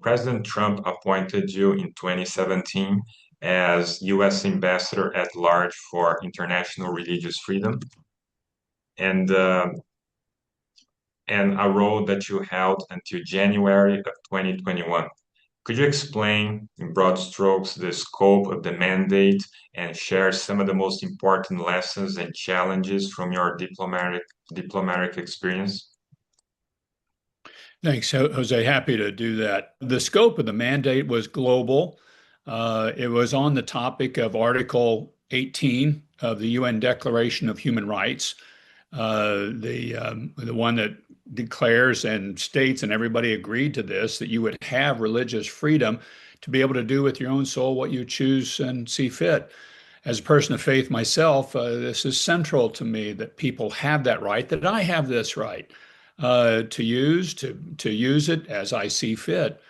President Trump appointed you in 2017 as U.S. Ambassador at Large for International Religious Freedom, and uh, and a role that you held until January of 2021. Could you explain in broad strokes the scope of the mandate and share some of the most important lessons and challenges from your diplomatic experience? Thanks, Jose. Happy to do that. The scope of the mandate was global. It was on the topic of Article 18 of the UN Declaration of Human Rights, the one that declares and states, and everybody agreed to this, that you would have religious freedom to be able to do with your own soul what you choose and see fit. As a person of faith myself, this is central to me that people have that right, that I have this right to use it as I see fit.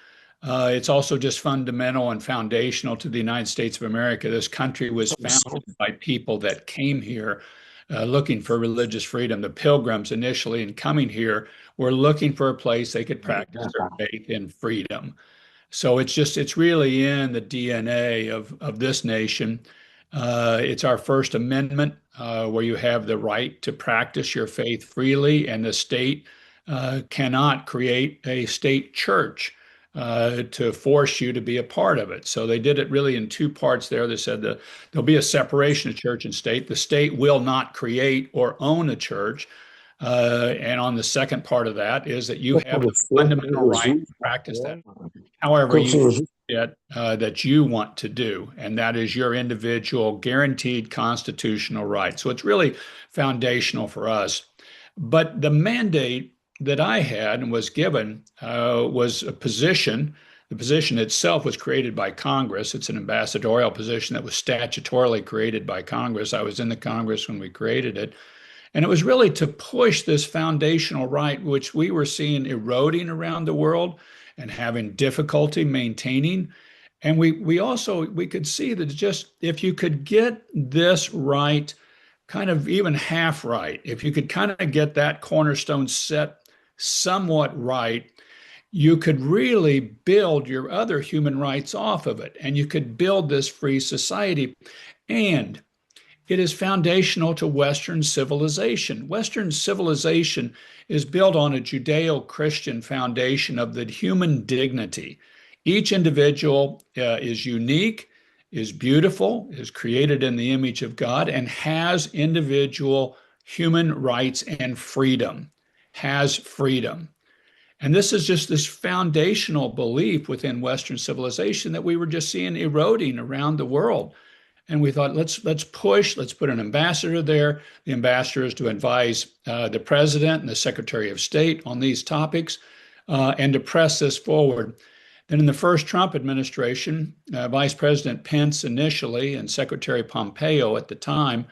It's also just fundamental and foundational to the United States of America. This country was founded by people that came here looking for religious freedom. The pilgrims initially in coming here were looking for a place they could practice their faith in freedom. So it's really in the DNA of this nation. It's our First Amendment, where you have the right to practice your faith freely, and the state cannot create a state church to force you to be a part of it. So they did it really in two parts there. They said that there'll be a separation of church and state. The state will not create or own a church. And on the second part of that is that you have the fundamental right to practice that however you it, that you want to do, and that is your individual guaranteed constitutional right. So it's really foundational for us. But the mandate that I had and was given was a position. The position itself was created by Congress. It's an ambassadorial position that was statutorily created by Congress. I was in the Congress when we created it. And it was really to push this foundational right, which we were seeing eroding around the world and having difficulty maintaining. And we could see that just if you could get this right, kind of even half right, if you could kind of get that cornerstone set somewhat right, you could really build your other human rights off of it, and you could build this free society. And it is foundational to Western civilization. Western civilization is built on a Judeo-Christian foundation of the human dignity. Each individual is unique, is beautiful, is created in the image of God, and has individual human rights and freedom, has freedom. And this is just this foundational belief within Western civilization that we were just seeing eroding around the world. And we thought, let's push, let's put an ambassador there. The ambassador is to advise the president and the secretary of state on these topics and to press this forward. Then in the first Trump administration, Vice President Pence initially and Secretary Pompeo at the time,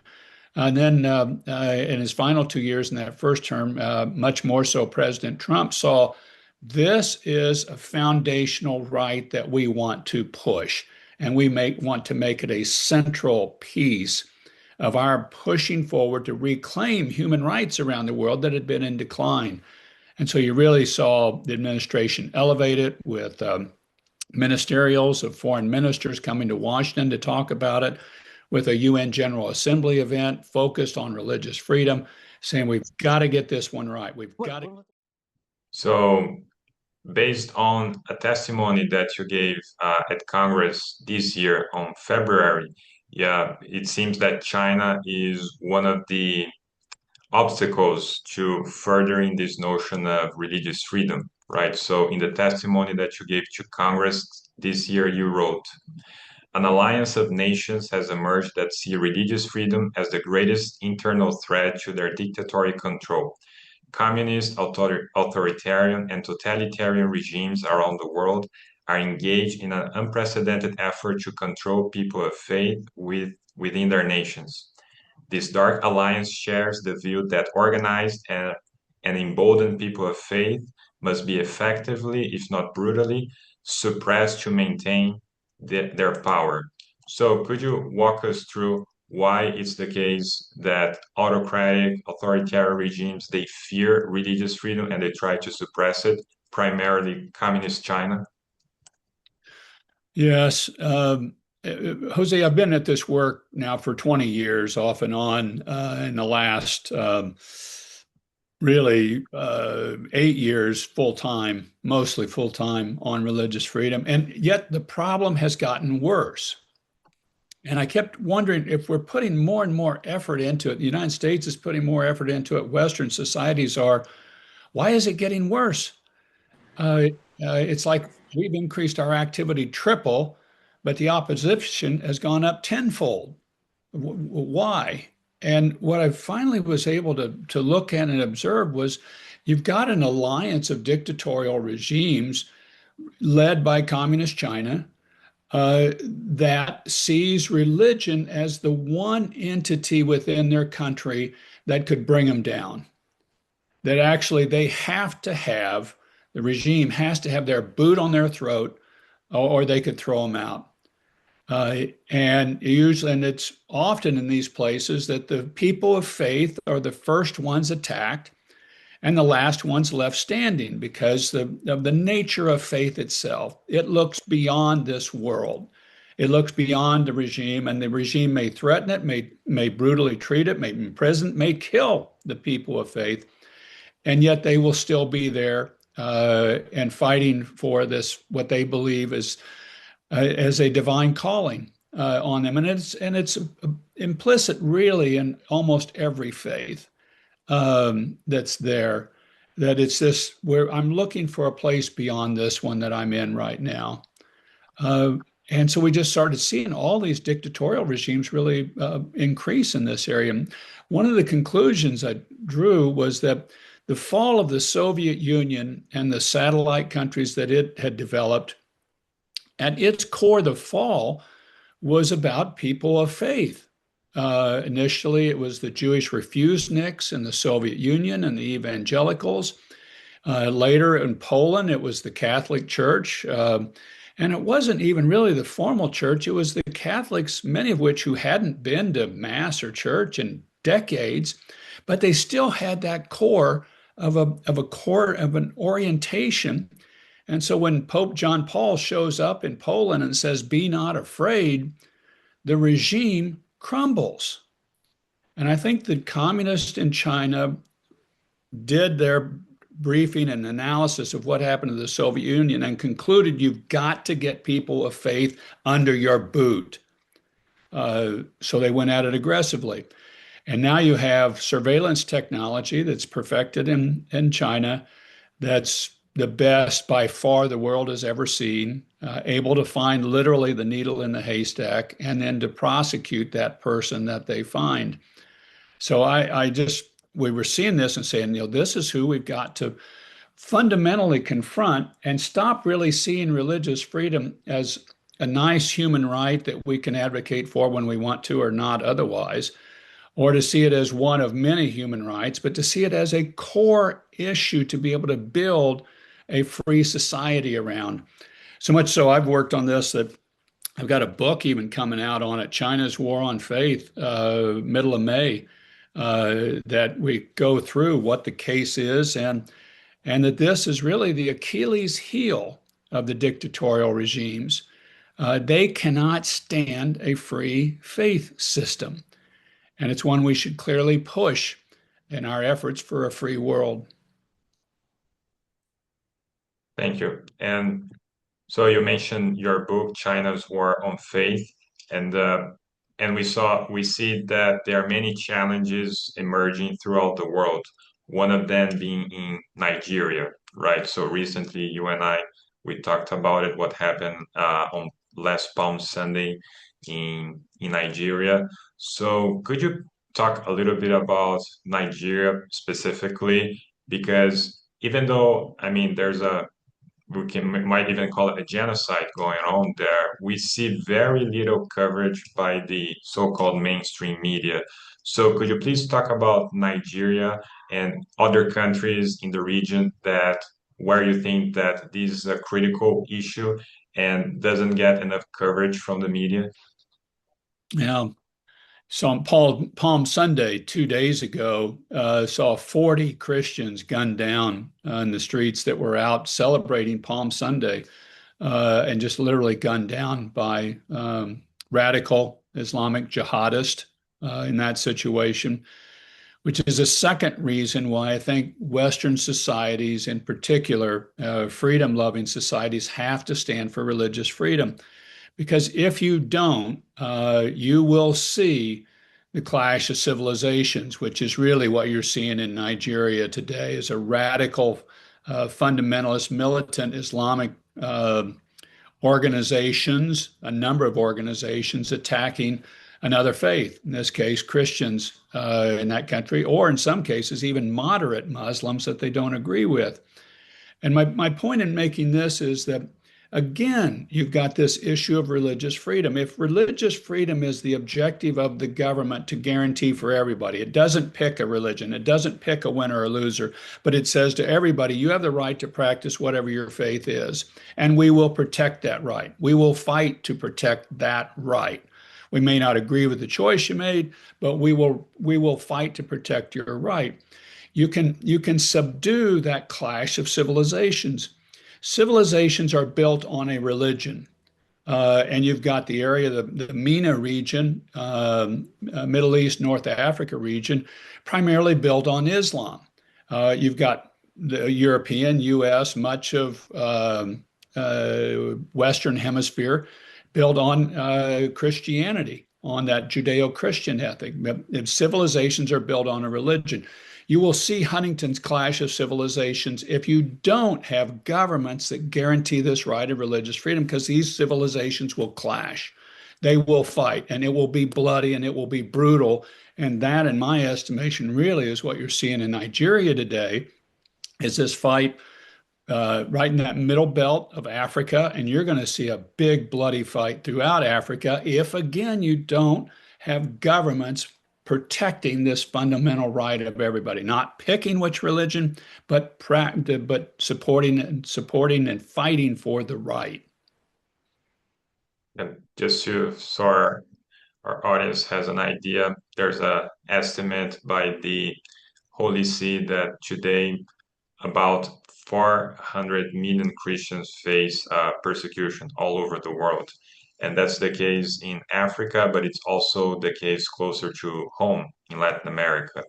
and then in his final 2 years in that first term, much more so President Trump saw this is a foundational right that we want to push. And we want to make it a central piece of our pushing forward to reclaim human rights around the world that had been in decline. And so you really saw the administration elevate it with ministerials of foreign ministers coming to Washington to talk about it, with a UN General Assembly event focused on religious freedom, saying we've got to get this one right. We've got to. So, based on a testimony that you gave at Congress this year on February, yeah, it seems that China is one of the obstacles to furthering this notion of religious freedom, right? So, in the testimony that you gave to Congress this year, you wrote, an alliance of nations has emerged that see religious freedom as the greatest internal threat to their dictatorial control. Communist, authoritarian, and totalitarian regimes around the world are engaged in an unprecedented effort to control people of faith within their nations. This dark alliance shares the view that organized and emboldened people of faith must be effectively, if not brutally, suppressed to maintain their power. So, could you walk us through why it's the case that autocratic, authoritarian regimes they fear religious freedom and they try to suppress it, primarily communist China? Yes. Jose, I've been at this work now for 20 years, off and on, in the last really 8 years full time, mostly full time on religious freedom. And yet the problem has gotten worse. And I kept wondering if we're putting more and more effort into it, the United States is putting more effort into it, Western societies are, why is it getting worse? Uh, it's like we've increased our activity triple, but the opposition has gone up tenfold. Why? And what I finally was able to look at and observe was you've got an alliance of dictatorial regimes led by Communist China that sees religion as the one entity within their country that could bring them down. That actually they have to have, the regime has to have their boot on their throat, or they could throw them out. And it's often in these places that the people of faith are the first ones attacked and the last ones left standing because of the nature of faith itself. It looks beyond this world. It looks beyond the regime, and the regime may threaten it, may brutally treat it, may imprison, may kill the people of faith, and yet they will still be there and fighting for this what they believe is as a divine calling on them, and it's implicit really in almost every faith that's there. That it's this where I'm looking for a place beyond this one that I'm in right now. Uh, and so we just started seeing all these dictatorial regimes really increase in this area. And one of the conclusions I drew was that the fall of the Soviet Union and the satellite countries that it had developed, at its core, the fall was about people of faith. Initially, it was the Jewish refuseniks in the Soviet Union and the evangelicals. Later in Poland, it was the Catholic Church. And it wasn't even really the formal church, it was the Catholics, many of which who hadn't been to Mass or church in decades, but they still had that core of a core of an orientation. And so when Pope John Paul shows up in Poland and says, "Be not afraid," the regime crumbles. And I think the communists in China did their briefing and analysis of what happened to the Soviet Union and concluded you've got to get people of faith under your boot. So they went at it aggressively. And now you have surveillance technology that's perfected in China, that's the best by far the world has ever seen, able to find literally the needle in the haystack and then to prosecute that person that they find. So we were seeing this and saying, this is who we've got to fundamentally confront and stop really seeing religious freedom as a nice human right that we can advocate for when we want to or not otherwise, or to see it as one of many human rights, but to see it as a core issue to be able to build a free society around. So much so I've worked on this that I've got a book even coming out on it, China's War on Faith, middle of May, that we go through what the case is and that this is really the Achilles heel of the dictatorial regimes. They cannot stand a free faith system. And it's one we should clearly push in our efforts for a free world. Thank you. And so you mentioned your book, China's War on Faith, and we see that there are many challenges emerging throughout the world. One of them being in Nigeria, right? So recently, you and I we talked about it. What happened on last Palm Sunday in Nigeria? So could you talk a little bit about Nigeria specifically? Because even though I mean, there's a we might even call it a genocide going on there. We see very little coverage by the so-called mainstream media. So could you please talk about Nigeria and other countries in the region that where you think that this is a critical issue and doesn't get enough coverage from the media? Now, so on Palm Sunday, 2 days ago, saw 40 Christians gunned down in the streets that were out celebrating Palm Sunday. and just literally gunned down by radical Islamic jihadists in that situation, which is a second reason why I think Western societies, in particular, freedom loving societies, have to stand for religious freedom. Because if you don't, you will see the clash of civilizations, which is really what you're seeing in Nigeria today, is a radical, fundamentalist, militant Islamic organizations, a number of organizations attacking another faith, in this case, Christians in that country, or in some cases, even moderate Muslims that they don't agree with. And my point in making this is that, again, you've got this issue of religious freedom. If religious freedom is the objective of the government to guarantee for everybody, it doesn't pick a religion, it doesn't pick a winner or a loser, but it says to everybody, you have the right to practice whatever your faith is, and we will protect that right. We will fight to protect that right. We may not agree with the choice you made, but we will fight to protect your right. You can subdue that clash of civilizations. Civilizations are built on a religion. And you've got the area, the MENA region, Middle East, North Africa region, primarily built on Islam. You've got the European, US, much of Western Hemisphere built on Christianity, on that Judeo-Christian ethic. Civilizations are built on a religion. You will see Huntington's clash of civilizations if you don't have governments that guarantee this right of religious freedom, because these civilizations will clash. They will fight, and it will be bloody and it will be brutal. And that, in my estimation, really is what you're seeing in Nigeria today, is this fight right in that middle belt of Africa. And you're going to see a big bloody fight throughout Africa if, again, you don't have governments protecting this fundamental right of everybody, not picking which religion, but supporting and fighting for the right. And just so our audience has an idea, there's a estimate by the Holy See that today about 400 million Christians face persecution all over the world. And that's the case in Africa, but it's also the case closer to home in Latin America.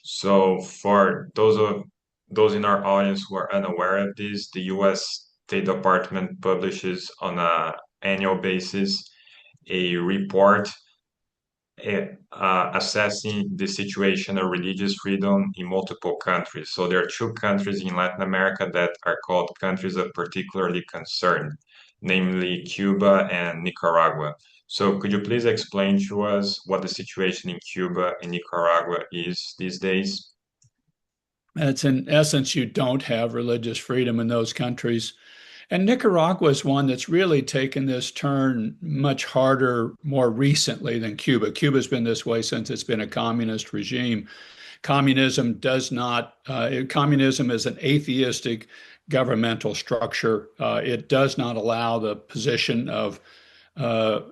So for those in our audience who are unaware of this, the US State Department publishes on an annual basis a report assessing the situation of religious freedom in multiple countries. So there are two countries in Latin America that are called countries of particularly concern, namely Cuba and Nicaragua. So could you please explain to us what the situation in Cuba and Nicaragua is these days? It's in essence, you don't have religious freedom in those countries. And Nicaragua is one that's really taken this turn much harder more recently than Cuba. Cuba's been this way since it's been a communist regime. Communism is an atheistic governmental structure. It does not allow the position of uh,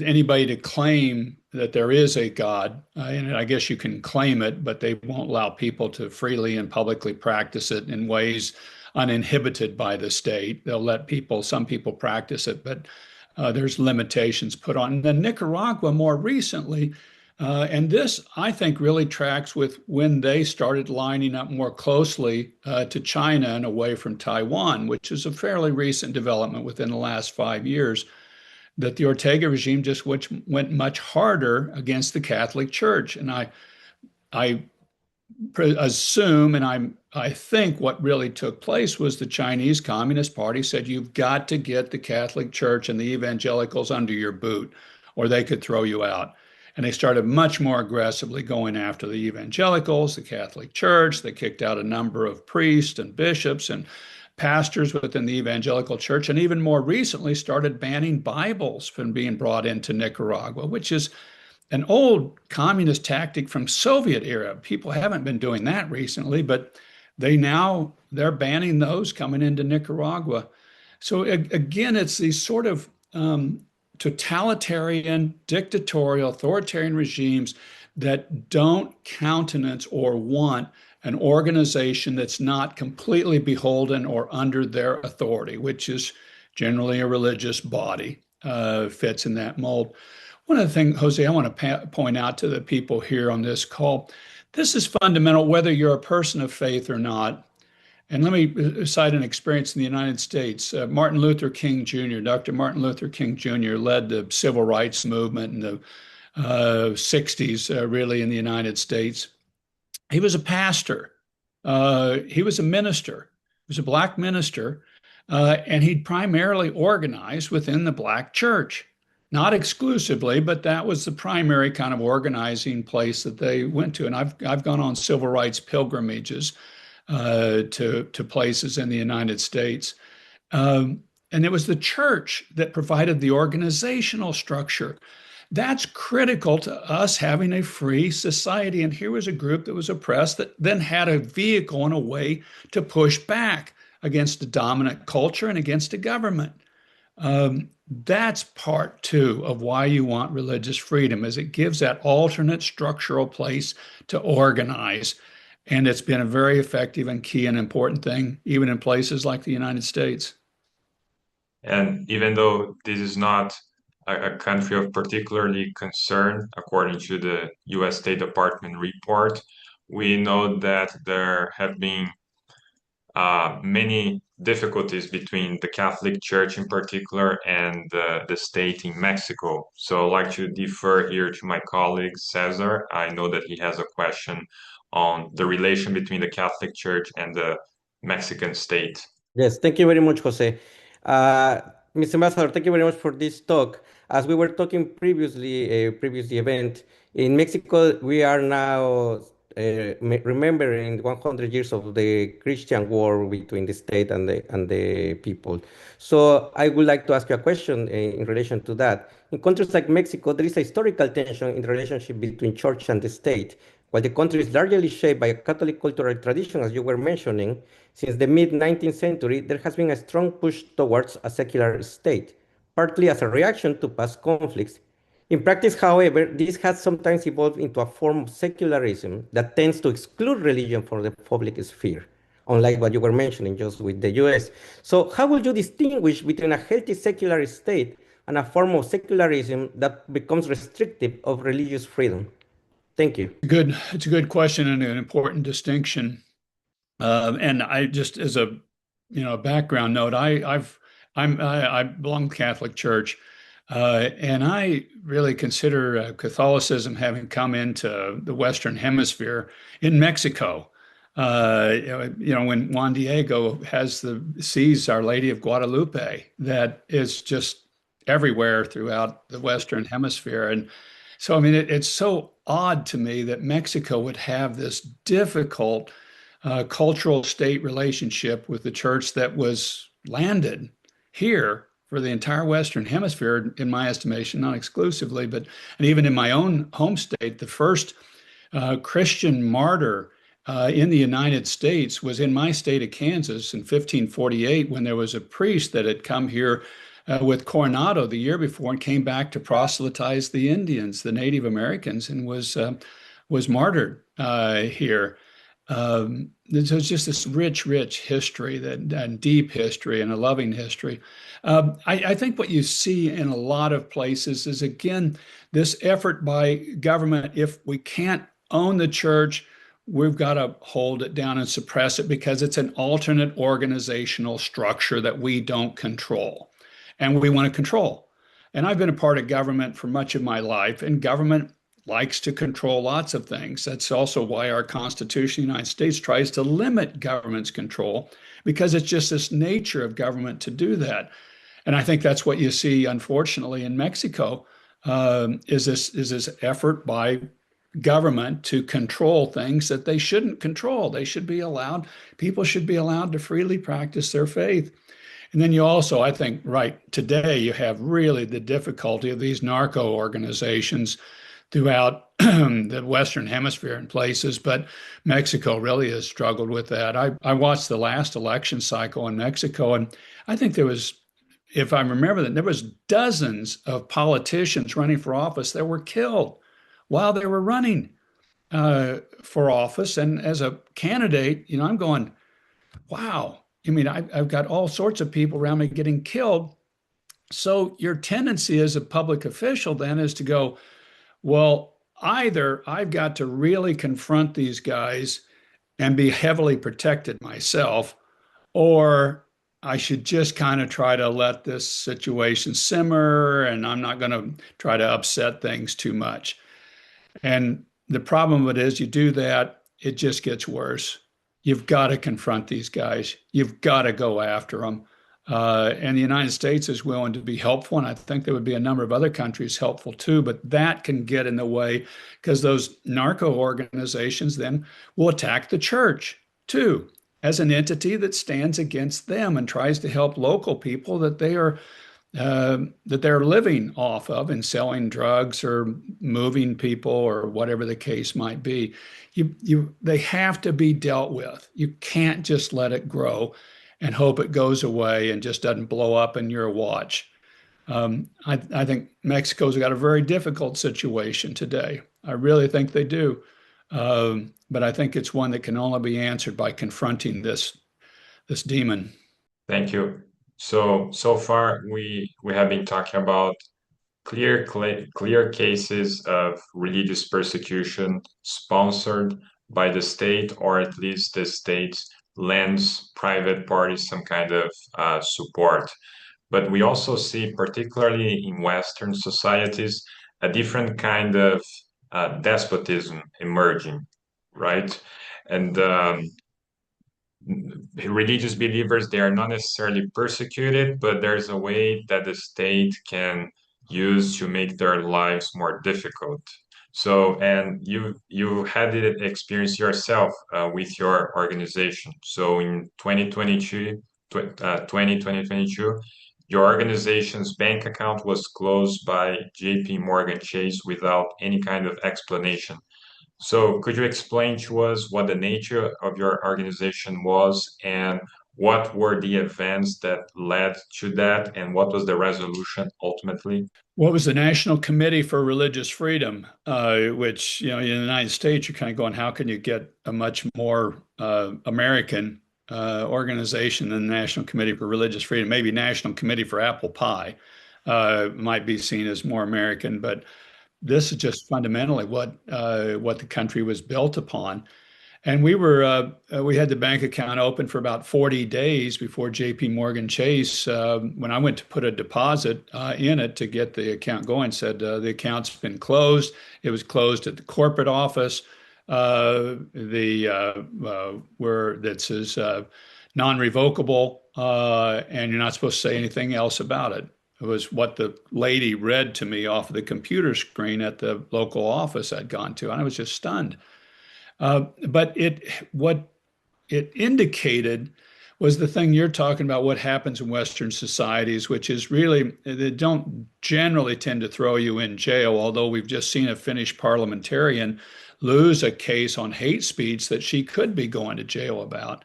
anybody to claim that there is a God. And I guess you can claim it, but they won't allow people to freely and publicly practice it in ways uninhibited by the state. They'll let some people practice it, but there's limitations put on. And then Nicaragua more recently, and this I think really tracks with when they started lining up more closely to China and away from Taiwan, which is a fairly recent development within the last 5 years, that the Ortega regime just went much harder against the Catholic Church. And I assume, and I think what really took place was the Chinese Communist Party said, you've got to get the Catholic Church and the evangelicals under your boot, or they could throw you out. And they started much more aggressively going after the evangelicals, the Catholic Church. They kicked out a number of priests and bishops and pastors within the evangelical church, and even more recently started banning Bibles from being brought into Nicaragua, which is an old communist tactic from Soviet era. People haven't been doing that recently, but they're banning those coming into Nicaragua. So again, it's these sort of totalitarian, dictatorial, authoritarian regimes that don't countenance or want an organization that's not completely beholden or under their authority, which is generally a religious body, fits in that mold. One of the things, Jose, I want to point out to the people here on this call, this is fundamental whether you're a person of faith or not. And let me cite an experience in the United States. Martin Luther King Jr., Dr. Martin Luther King Jr. led the civil rights movement in the 60s, really, in the United States. He was a pastor. He was a minister. He was a black minister, and he primarily organized within the black church. Not exclusively, but that was the primary kind of organizing place that they went to. And I've gone on civil rights pilgrimages to places in the United States. And it was the church that provided the organizational structure. That's critical to us having a free society. And here was a group that was oppressed that then had a vehicle and a way to push back against a dominant culture and against a government. That's part two of why you want religious freedom, is it gives that alternate structural place to organize. And it's been a very effective and key and important thing, even in places like the United States. And even though this is not a country of particularly concern, according to the US State Department report, we know that there have been many difficulties between the Catholic Church in particular and the state in Mexico. So I'd like to defer here to my colleague Cesar. I know that he has a question on the relation between the Catholic Church and the Mexican state. Yes, thank you very much, Jose. Uh, Mr. Ambassador, thank you very much for this talk. As we were talking previously, previous event, in Mexico, we are now remembering 100 years of the Christian war between the state and the people. So I would like to ask you a question in relation to that. In countries like Mexico, there is a historical tension in the relationship between church and the state. While the country is largely shaped by a Catholic cultural tradition, as you were mentioning, since the mid-19th century, there has been a strong push towards a secular state, partly as a reaction to past conflicts. In practice, however, this has sometimes evolved into a form of secularism that tends to exclude religion from the public sphere, unlike what you were mentioning just with the US. So, how would you distinguish between a healthy secular state and a form of secularism that becomes restrictive of religious freedom? Thank you. It's a good question and an important distinction. And I just, as a background note, I belong to Catholic Church, and I really consider Catholicism having come into the Western Hemisphere in Mexico. When Juan Diego sees Our Lady of Guadalupe, that is just everywhere throughout the Western Hemisphere, and so I mean, it's so odd to me that Mexico would have this difficult cultural state relationship with the church that was landed here for the entire Western Hemisphere, in my estimation, not exclusively, but and even in my own home state, the first Christian martyr in the United States was in my state of Kansas in 1548 when there was a priest that had come here with Coronado the year before and came back to proselytize the Indians, the Native Americans, and was martyred here. There's just this rich history and deep history and a loving history. I think what you see in a lot of places is, again, this effort by government. If we can't own the church, we've got to hold it down and suppress it because it's an alternate organizational structure that we don't control and we want to control. And I've been a part of government for much of my life, and government likes to control lots of things. That's also why our Constitution of the United States tries to limit government's control, because it's just this nature of government to do that. And I think that's what you see, unfortunately, in Mexico, is this effort by government to control things that they shouldn't control. People should be allowed to freely practice their faith. And then you also, I think, right, today you have really the difficulty of these narco organizations throughout the Western Hemisphere in places, but Mexico really has struggled with that. I watched the last election cycle in Mexico, and I think there was, if I remember that, there was dozens of politicians running for office that were killed while they were running for office. And as a candidate, I'm going, wow, I mean, I've got all sorts of people around me getting killed. So your tendency as a public official then is to go, well, either I've got to really confront these guys and be heavily protected myself, or I should just kind of try to let this situation simmer and I'm not going to try to upset things too much. And the problem with it is you do that, it just gets worse. You've got to confront these guys. You've got to go after them. And the United States is willing to be helpful. And I think there would be a number of other countries helpful too, but that can get in the way because those narco organizations then will attack the church too as an entity that stands against them and tries to help local people that they're living off of and selling drugs or moving people or whatever the case might be. They have to be dealt with. You can't just let it grow and hope it goes away and just doesn't blow up in your watch. I think Mexico's got a very difficult situation today. I really think they do. But I think it's one that can only be answered by confronting this demon. Thank you. So far we have been talking about clear cases of religious persecution sponsored by the state, or at least the state lends private parties some kind of support. But we also see, particularly in Western societies, a different kind of despotism emerging, right? And religious believers, they are not necessarily persecuted, but there's a way that the state can use to make their lives more difficult. So, and you had the experience yourself with your organization. So in 2022, your organization's bank account was closed by JP Morgan Chase without any kind of explanation. So could you explain to us what the nature of your organization was and what were the events that led to that and what was the resolution ultimately? What was the National Committee for Religious Freedom, which, in the United States, you're kind of going, how can you get a much more American organization than the National Committee for Religious Freedom? Maybe National Committee for Apple Pie might be seen as more American, but this is just fundamentally what the country was built upon. And we had the bank account open for about 40 days before JP Morgan Chase, when I went to put a deposit in it to get the account going, said the account's been closed. It was closed at the corporate office. Where that says non-revocable, and you're not supposed to say anything else about it. It was what the lady read to me off of the computer screen at the local office I'd gone to, and I was just stunned. But what it indicated was the thing you're talking about, what happens in Western societies, which is really, they don't generally tend to throw you in jail, although we've just seen a Finnish parliamentarian lose a case on hate speech that she could be going to jail about.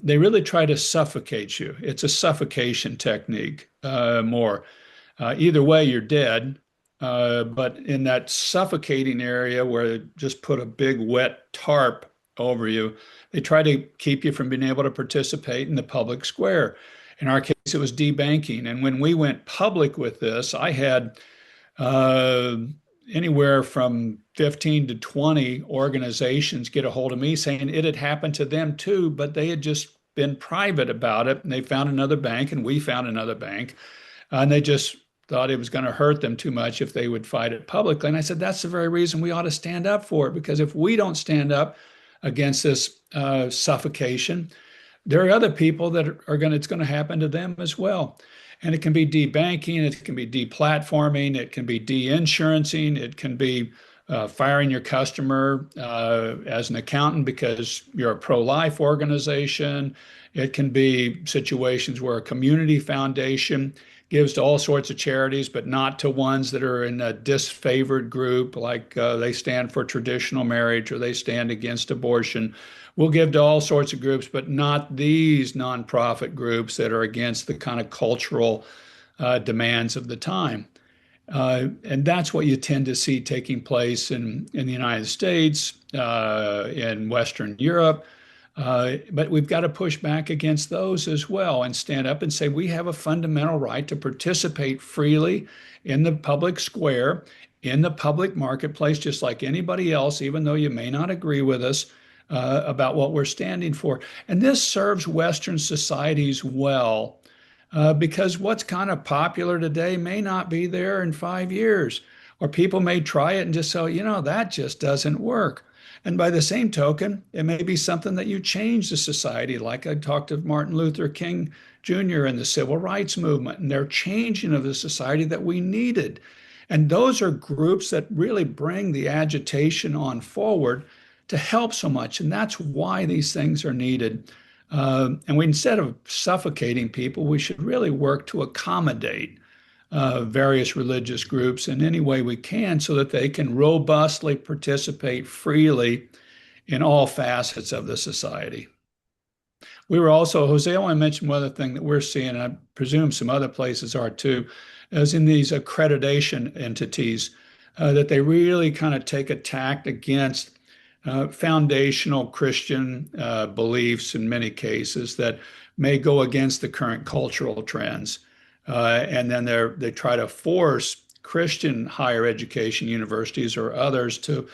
They really try to suffocate you. It's a suffocation technique more. Either way, you're dead. But in that suffocating area where they just put a big wet tarp over you, they try to keep you from being able to participate in the public square. In our case, it was debanking. And when we went public with this, I had uh, anywhere from 15 to 20 organizations get a hold of me saying it had happened to them too, but they had just been private about it. And they found another bank, and we found another bank. And they just thought it was going to hurt them too much if they would fight it publicly. And I said, that's the very reason we ought to stand up for it, because if we don't stand up against this suffocation, there are other people that it's going to happen to them as well. And it can be debanking, it can be deplatforming, it can be de-insurancing, it can be firing your customer as an accountant because you're a pro-life organization. It can be situations where a community foundation gives to all sorts of charities, but not to ones that are in a disfavored group, like they stand for traditional marriage or they stand against abortion. We'll give to all sorts of groups, but not these nonprofit groups that are against the kind of cultural demands of the time. And that's what you tend to see taking place in the United States, in Western Europe, But we've got to push back against those as well and stand up and say we have a fundamental right to participate freely in the public square, in the public marketplace, just like anybody else, even though you may not agree with us about what we're standing for. And this serves Western societies well because what's kind of popular today may not be there in 5 years. Or people may try it and just say, that just doesn't work. And by the same token, it may be something that you change the society. Like I talked of Martin Luther King Jr. and the civil rights movement and their changing of the society that we needed. And those are groups that really bring the agitation on forward to help so much. And that's why these things are needed. And instead of suffocating people, we should really work to accommodate various religious groups in any way we can so that they can robustly participate freely in all facets of the society. We were also, Jose, I want to mention one other thing that we're seeing, and I presume some other places are too, as in these accreditation entities, that they really kind of take a tact against foundational Christian beliefs in many cases that may go against the current cultural trends. And then they try to force Christian higher education universities or others to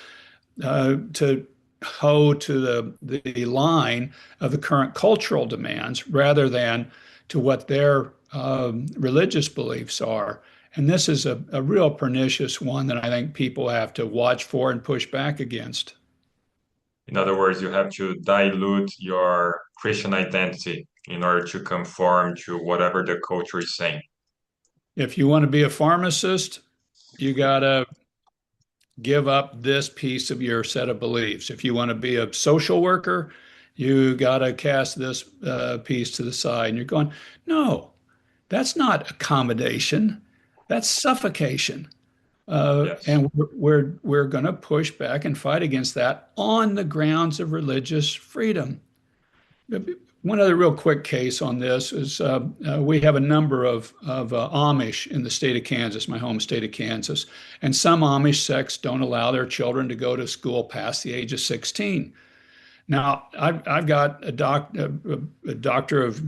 hoe to the line of the current cultural demands rather than to what their religious beliefs are. And this is a real pernicious one that I think people have to watch for and push back against. In other words, you have to dilute your Christian identity in order to conform to whatever the culture is saying. If you want to be a pharmacist, you got to give up this piece of your set of beliefs. If you want to be a social worker, you got to cast this piece to the side. And you're going, no, that's not accommodation. That's suffocation. Yes. And we're going to push back and fight against that on the grounds of religious freedom. One other real quick case on this is we have a number of Amish in the state of Kansas, my home state of Kansas, and some Amish sects don't allow their children to go to school past the age of 16. Now, I've got a doctor of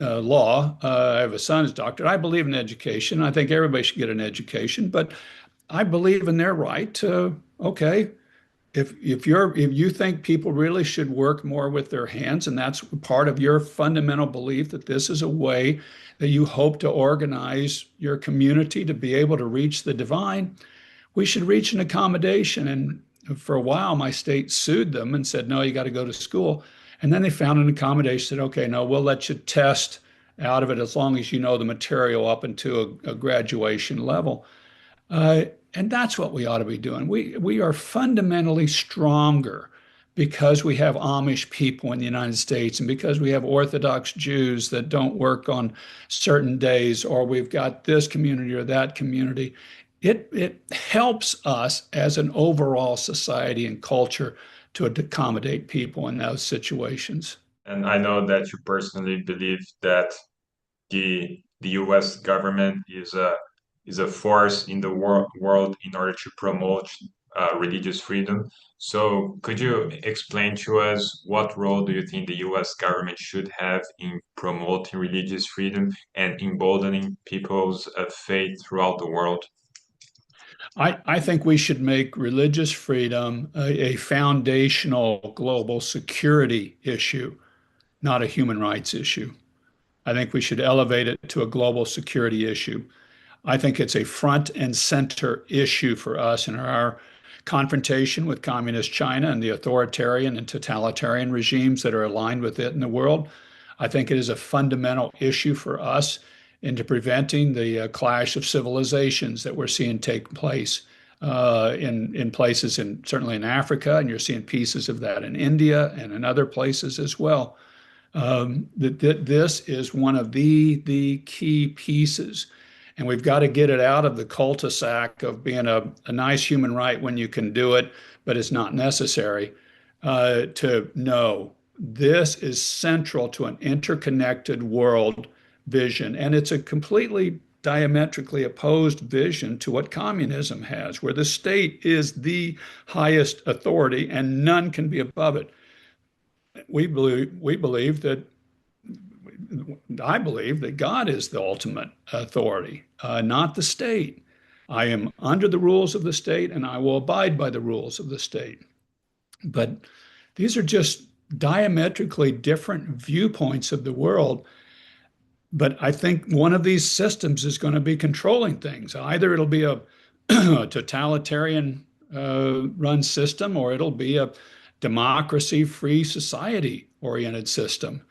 law. I have a son who's a doctor. I believe in education. I think everybody should get an education, but I believe in their right to, okay, if you think people really should work more with their hands, and that's part of your fundamental belief that this is a way that you hope to organize your community to be able to reach the divine, we should reach an accommodation. And for a while, my state sued them and said, no, you got to go to school. And then they found an accommodation, said, okay, no, we'll let you test out of it as long as you know the material up into a graduation level. And that's what we ought to be doing. We are fundamentally stronger because we have Amish people in the United States and because we have Orthodox Jews that don't work on certain days, or we've got this community or that community. It helps us as an overall society and culture to accommodate people in those situations. And I know that you personally believe that the U.S. government is a force in the world in order to promote religious freedom. So, could you explain to us what role do you think the U.S. government should have in promoting religious freedom and emboldening people's faith throughout the world? I think we should make religious freedom a foundational global security issue, not a human rights issue. I think we should elevate it to a global security issue. I think it's a front and center issue for us in our confrontation with communist China and the authoritarian and totalitarian regimes that are aligned with it in the world. I think it is a fundamental issue for us into preventing the clash of civilizations that we're seeing take place in places, certainly in Africa, and you're seeing pieces of that in India and in other places as well. This is one of the key pieces. And we've got to get it out of the cul-de-sac of being a nice human right when you can do it, but it's not necessary, to know this is central to an interconnected world vision. And it's a completely diametrically opposed vision to what communism has, where the state is the highest authority and none can be above it. we believe that I believe that God is the ultimate authority, not the state. I am under the rules of the state and I will abide by the rules of the state. But these are just diametrically different viewpoints of the world. But I think one of these systems is going to be controlling things. Either it'll be a totalitarian run system or it'll be a democracy, free society oriented system.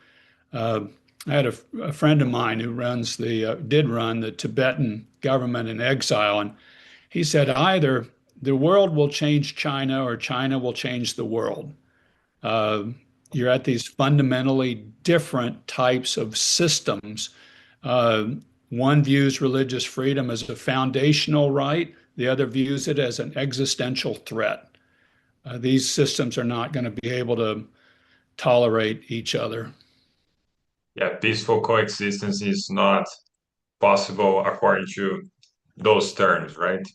Uh, I had a friend of mine who did run the Tibetan government in exile, and he said either the world will change China or China will change the world. Uh, you're at these fundamentally different types of systems. Uh, One views religious freedom as a foundational right, the other views it as an existential threat. These systems are not going to be able to tolerate each other. Yeah, peaceful coexistence is not possible according to those terms, right?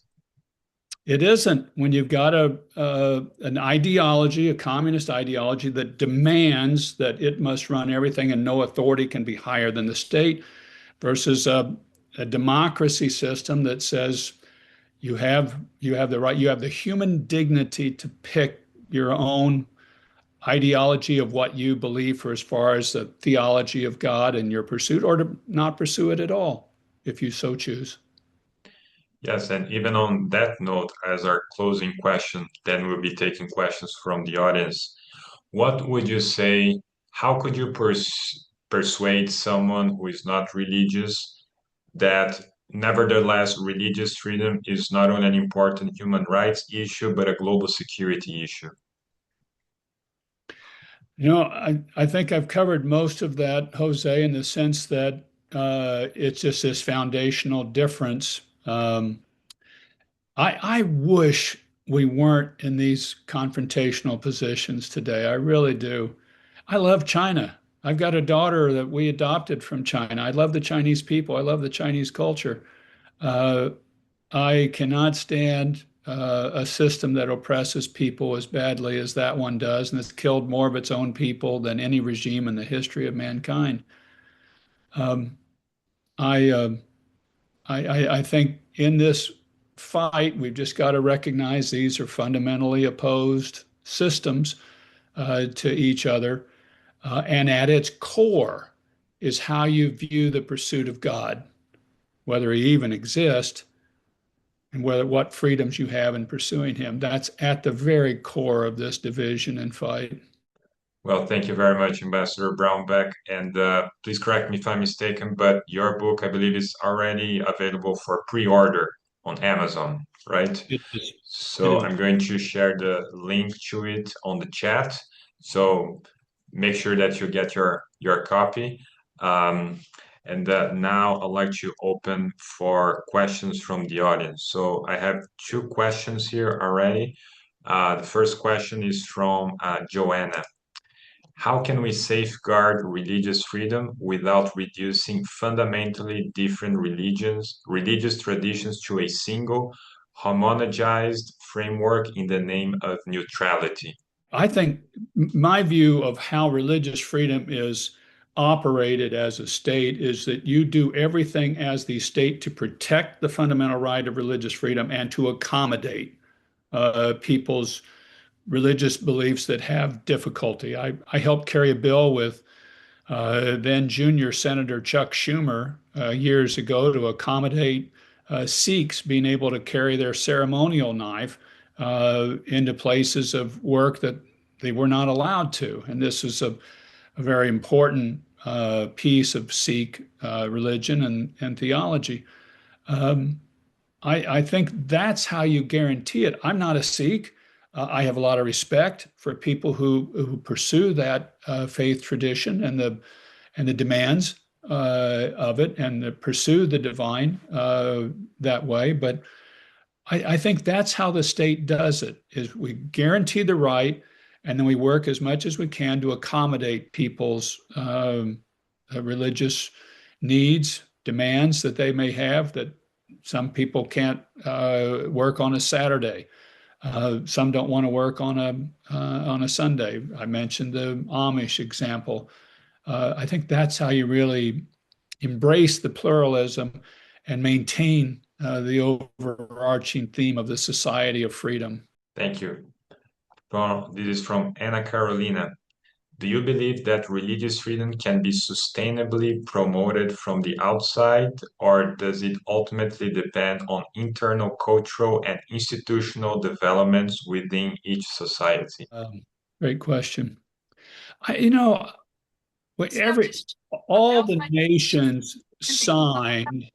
It isn't when you've got an ideology, a communist ideology that demands that it must run everything and no authority can be higher than the state, versus a democracy system that says you have the right, you have the human dignity to pick your own ideology of what you believe for as far as the theology of God and your pursuit, or to not pursue it at all, if you so choose. Yes, and even on that note, as our closing question, then we'll be taking questions from the audience. What would you say? How could you persuade someone who is not religious that nevertheless religious freedom is not only an important human rights issue, but a global security issue? I think I've covered most of that, Jose, in the sense that it's just this foundational difference. I wish we weren't in these confrontational positions today. I really do. I love China. I've got a daughter that we adopted from China. I love the Chinese people. I love the Chinese culture. Uh, I cannot stand a system that oppresses people as badly as that one does, and has killed more of its own people than any regime in the history of mankind. Um, I, uh, I think in this fight, we've just got to recognize these are fundamentally opposed systems to each other. And at its core is how you view the pursuit of God, whether he even exists, and what freedoms you have in pursuing him. That's at the very core of this division and fight. Well, thank you very much, Ambassador Brownback. And please correct me if I'm mistaken, but your book, I believe, is already available for pre-order on Amazon, right? It is. It So is. I'm going to share the link to it on the chat. So make sure that you get your copy. Um, and now I'd like to open for questions from the audience. So I have two questions here already. The first question is from Joanna. How can we safeguard religious freedom without reducing fundamentally different religious traditions to a single, homogenized framework in the name of neutrality? I think my view of how religious freedom is operated as a state is that you do everything as the state to protect the fundamental right of religious freedom and to accommodate people's religious beliefs that have difficulty. I helped carry a bill with then junior Senator Chuck Schumer years ago to accommodate Sikhs being able to carry their ceremonial knife into places of work that they were not allowed to. And this is a very important piece of Sikh religion and theology. Um, I think that's how you guarantee it. I'm not a Sikh. I have a lot of respect for people who pursue that faith tradition and the demands of it and pursue the divine that way. But I think that's how the state does it: is we guarantee the right, and then we work as much as we can to accommodate people's religious needs, demands that they may have, that some people can't work on a Saturday. Some don't want to work on a Sunday. I mentioned the Amish example. I think that's how you really embrace the pluralism and maintain the overarching theme of the society of freedom. Thank you. This is from Anna Carolina. Do you believe that religious freedom can be sustainably promoted from the outside, or does it ultimately depend on internal cultural and institutional developments within each society? Great question. You know, every all the nations signed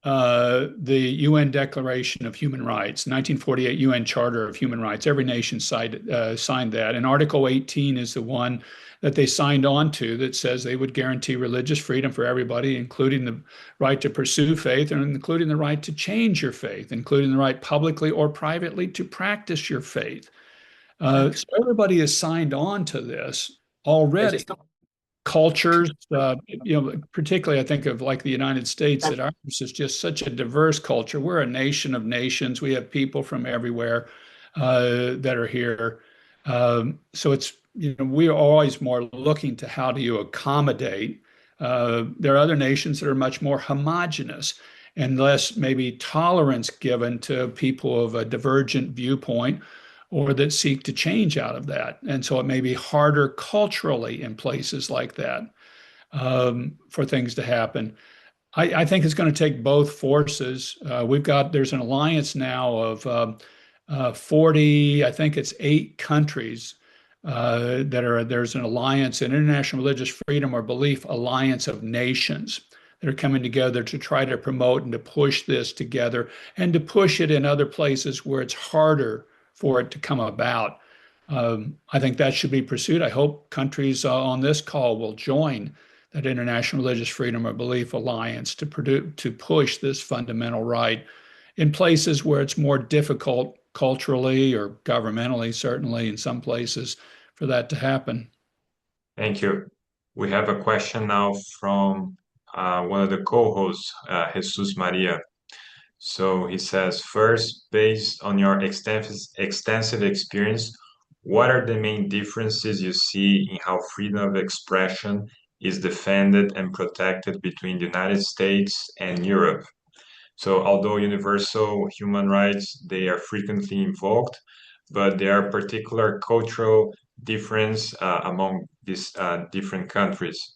the UN Declaration of Human Rights, 1948 UN Charter of Human Rights. Every nation signed that. And Article 18 is the one that they signed on to that says they would guarantee religious freedom for everybody, including the right to pursue faith and including the right to change your faith, including the right publicly or privately to practice your faith. So everybody has signed on to this already. Cultures, particularly I think of like the United States, that ours is just such a diverse culture. We're a nation of nations. We have people from everywhere that are here. So we are always more looking to how do you accommodate. There are other nations that are much more homogenous and less maybe tolerance given to people of a divergent viewpoint or that seek to change out of that. And so it may be harder culturally in places like that for things to happen. I think it's going to take both forces. There's an alliance now of 40, I think it's 8 countries there's an alliance, an International Religious Freedom or Belief Alliance of Nations that are coming together to try to promote and to push this together and to push it in other places where it's harder for it to come about. I think that should be pursued. I hope countries on this call will join that International Religious Freedom or Belief Alliance to push this fundamental right in places where it's more difficult culturally or governmentally, certainly in some places, for that to happen. Thank you. We have a question now from one of the co-hosts, Jesus Maria. So he says, first, based on your extensive experience, what are the main differences you see in how freedom of expression is defended and protected between the United States and Europe? So although universal human rights, they are frequently invoked, but there are particular cultural difference among these different countries.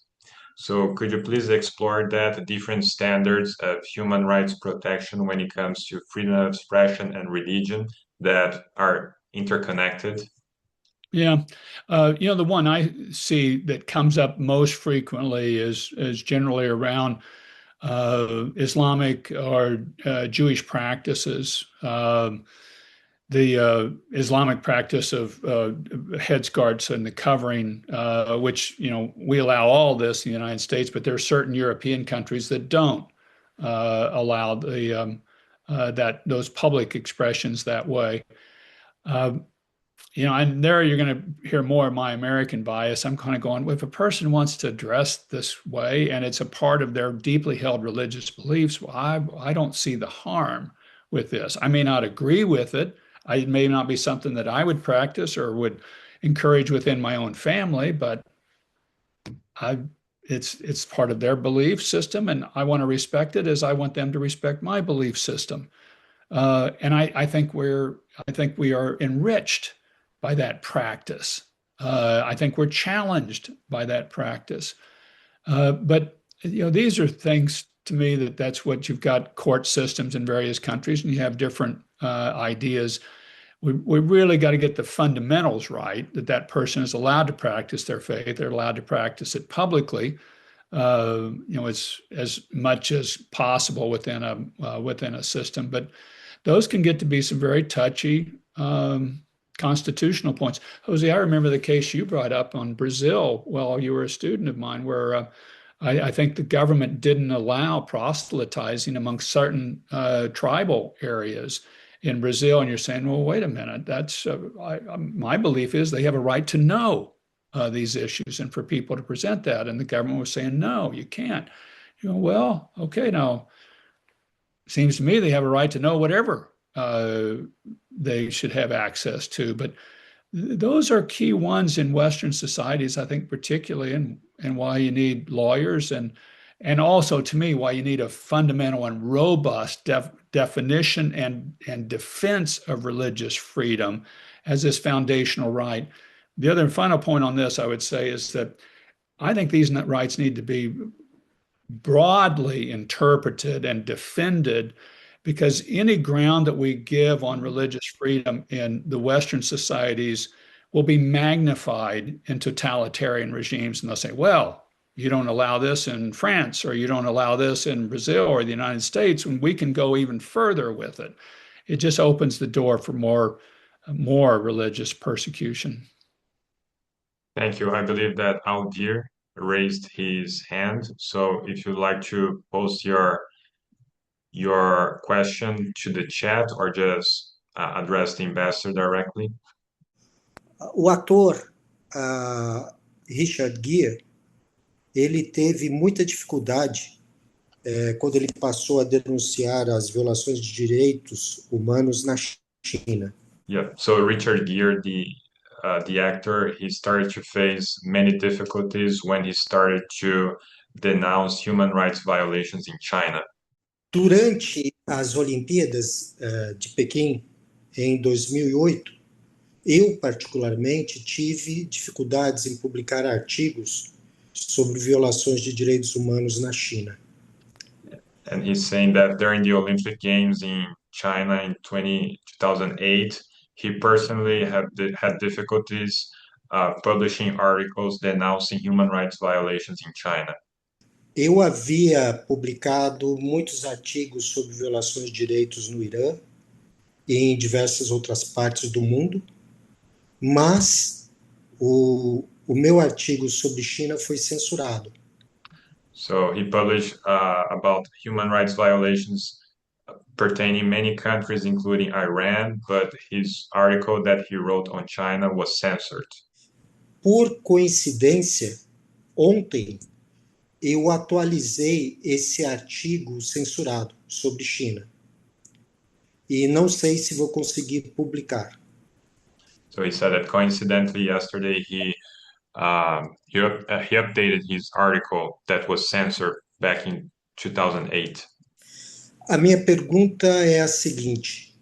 So could you please explore that different standards of human rights protection when it comes to freedom of expression and religion that are interconnected? Yeah. The one I see that comes up most frequently is generally around Islamic or Jewish practices. The Islamic practice of headscarves and the covering, which we allow all this in the United States, but there are certain European countries that don't allow those public expressions that way. And there you're going to hear more of my American bias. I'm kind of going, well, if a person wants to dress this way and it's a part of their deeply held religious beliefs, well, I don't see the harm with this. I may not agree with it. It may not be something that I would practice or would encourage within my own family, but it's part of their belief system, and I want to respect it as I want them to respect my belief system. And I think we are enriched by that practice. I think we're challenged by that practice. But these are things to me that's what you've got court systems in various countries, and you have different ideas. We really got to get the fundamentals right, that person is allowed to practice their faith, they're allowed to practice it publicly, as much as possible within a system. But those can get to be some very touchy constitutional points. Jose, I remember the case you brought up on Brazil while you were a student of mine, where I think the government didn't allow proselytizing among certain tribal areas in Brazil. And you're saying, well, wait a minute, that's my belief is they have a right to know these issues and for people to present that. And the government was saying, no, you can't. Well, okay, now seems to me they have a right to know whatever uh, they should have access to. But those are key ones in Western societies, I think, particularly, and why you need lawyers and also to me why you need a fundamental and robust definition and defense of religious freedom as this foundational right. The other and final point on this, I would say, is that I think these rights need to be broadly interpreted and defended because any ground that we give on religious freedom in the Western societies will be magnified in totalitarian regimes. And they'll say, well, you don't allow this in France, or you don't allow this in Brazil or the United States, when we can go even further with it. It just opens the door for more religious persecution. Thank you. I believe that Aldir raised his hand. So if you'd like to post your question to the chat or just address the ambassador directly. O ator Richard Gere, ele teve muita dificuldade quando ele passou a denunciar as violações de direitos humanos na China. Yeah, so Richard Gere, the actor, he started to face many difficulties when he started to denounce human rights violations in China. Durante as Olimpíadas de Pequim, em 2008, eu, particularmente, tive dificuldades em publicar artigos sobre violações de direitos humanos na China. And he's saying that during the Olympic Games in China in 2008, he personally had difficulties publishing articles denouncing human rights violations in China. Eu havia publicado muitos artigos sobre violações de direitos no Irã e em diversas outras partes do mundo, mas o meu artigo sobre China foi censurado. So he published about human rights violations pertaining many countries, including Iran, but his article that he wrote on China was censored. Por coincidência, ontem eu atualizei esse artigo censurado sobre China. E não sei se vou conseguir publicar. So he said that coincidentally yesterday he updated his article that was censored back in 2008. A minha pergunta é a seguinte: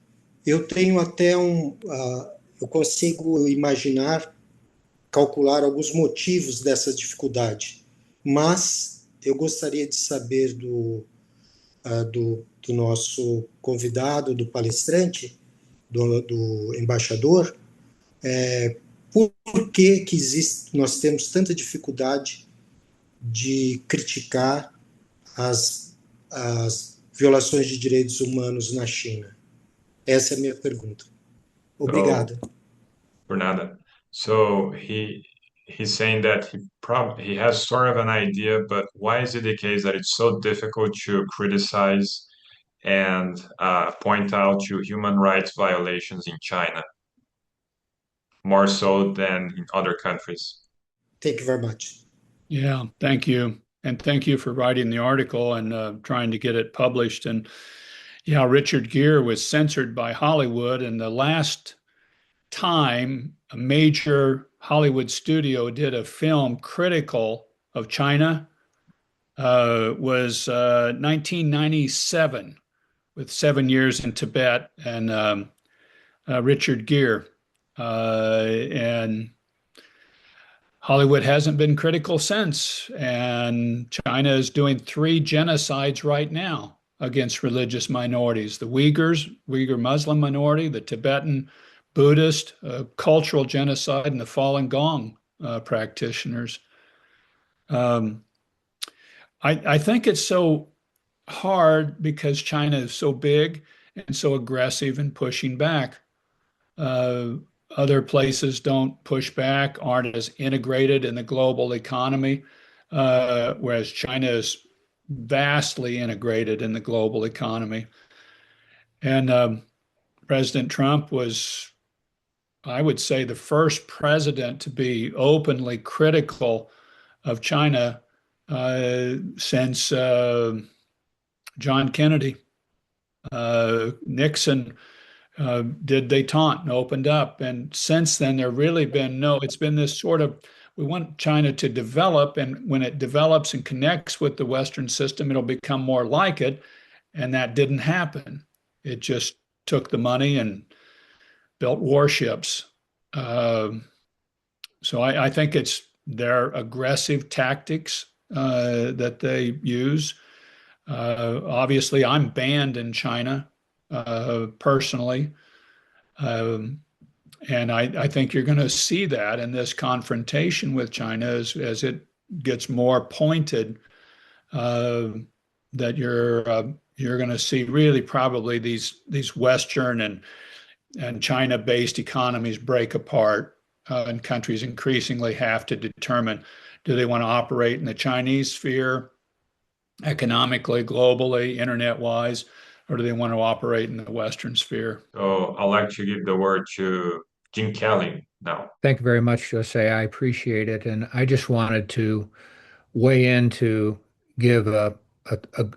eu tenho até eu consigo imaginar, calcular alguns motivos dessa dificuldade, mas eu gostaria de saber do nosso convidado, do palestrante, do embaixador, por que nós temos tanta dificuldade de criticar as violações de direitos humanos na China? Essa é a minha pergunta. Obrigado. Por nada. So he's saying that he has sort of an idea, but why is it the case that it's so difficult to criticize and point out to human rights violations in China, more so than in other countries? Thank you very much. Yeah, thank you. And thank you for writing the article and trying to get it published. And yeah, Richard Gere was censored by Hollywood. And the last time a major Hollywood studio did a film critical of China was 1997 with 7 Years in Tibet and Richard Gere. And Hollywood hasn't been critical since, and China is doing 3 genocides right now against religious minorities: the Uyghur Muslim minority, the Tibetan Buddhist, cultural genocide, and the Falun Gong practitioners. I think it's so hard because China is so big and so aggressive in pushing back. Other places don't push back, aren't as integrated in the global economy, whereas China is vastly integrated in the global economy. And President Trump was, I would say, the first president to be openly critical of China since John Kennedy. Nixon Did détente and opened up? And since then, there really been no, it's been this sort of, we want China to develop, and when it develops and connects with the Western system, it'll become more like it. And that didn't happen. It just took the money and built warships. So I think it's their aggressive tactics that they use. Obviously, I'm banned in China personally. Um, and I think you're going to see that in this confrontation with China as it gets more pointed, uh, that you're going to see really probably these Western and China-based economies break apart, and countries increasingly have to determine, do they want to operate in the Chinese sphere economically, globally, internet-wise, or do they want to operate in the Western sphere? So I'd like to give the word to Jim Kelly now. Thank you very much, Jose. I appreciate it. And I just wanted to weigh in to give a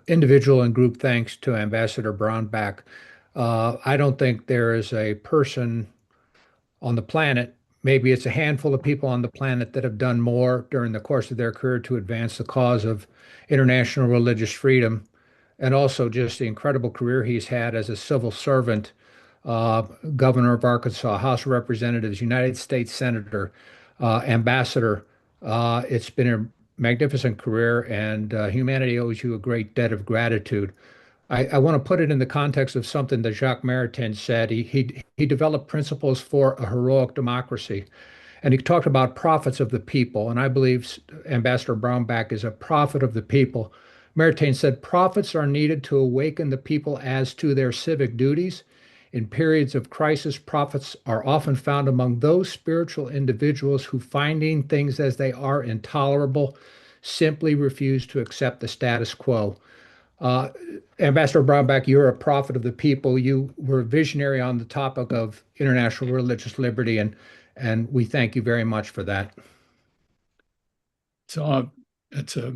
individual and group thanks to Ambassador Brownback. I don't think there is a person on the planet, maybe it's a handful of people on the planet that have done more during the course of their career to advance the cause of international religious freedom, and also just the incredible career he's had as a civil servant, uh, governor of Arkansas, House of Representatives, United States Senator, ambassador. It's been a magnificent career, and humanity owes you a great debt of gratitude. I want to put it in the context of something that Jacques Maritain said. He developed principles for a heroic democracy, and he talked about prophets of the people. And I believe Ambassador Brownback is a prophet of the people. Maritain said prophets are needed to awaken the people as to their civic duties. In periods of crisis, prophets are often found among those spiritual individuals who, finding things as they are intolerable, simply refuse to accept the status quo. Uh, Ambassador Brownback, you're a prophet of the people. You were a visionary on the topic of international religious liberty, and we thank you very much for that. So it's a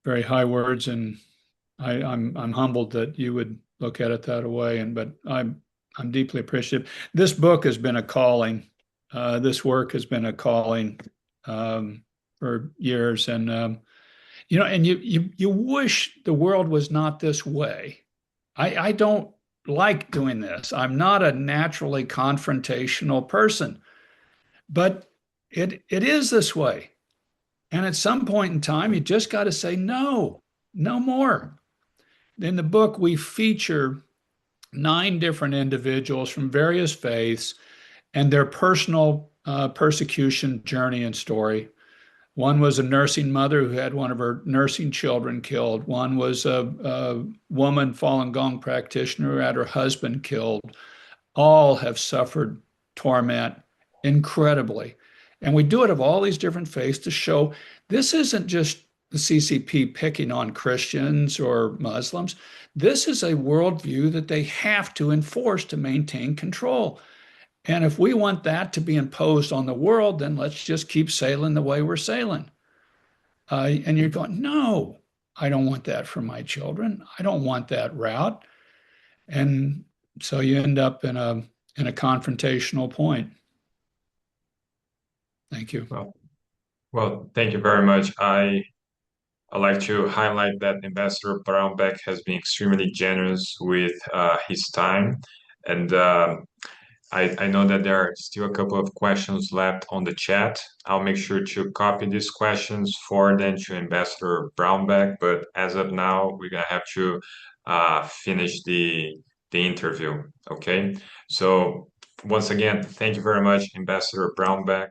very high words, and I'm humbled that you would look at it that way. But I'm deeply appreciative. This book has been a calling. This work has been a calling for years, and and you wish the world was not this way. I don't like doing this. I'm not a naturally confrontational person, but it is this way. And at some point in time, you just got to say no, no more. In the book, we feature 9 different individuals from various faiths and their personal persecution journey and story. One was a nursing mother who had one of her nursing children killed. One was a woman, Falun Gong practitioner, who had her husband killed. All have suffered torment incredibly. And we do it of all these different faiths to show this isn't just the CCP picking on Christians or Muslims. This is a worldview that they have to enforce to maintain control. And if we want that to be imposed on the world, then let's just keep sailing the way we're sailing. And you're going, no, I don't want that for my children. I don't want that route. And so you end up in a confrontational point. Thank you. Well, thank you very much. I'd like to highlight that Ambassador Brownback has been extremely generous with his time. And I know that there are still a couple of questions left on the chat. I'll make sure to copy these questions, forward them to Ambassador Brownback. But as of now, we're going to have to finish the interview. Okay. So once again, thank you very much, Ambassador Brownback.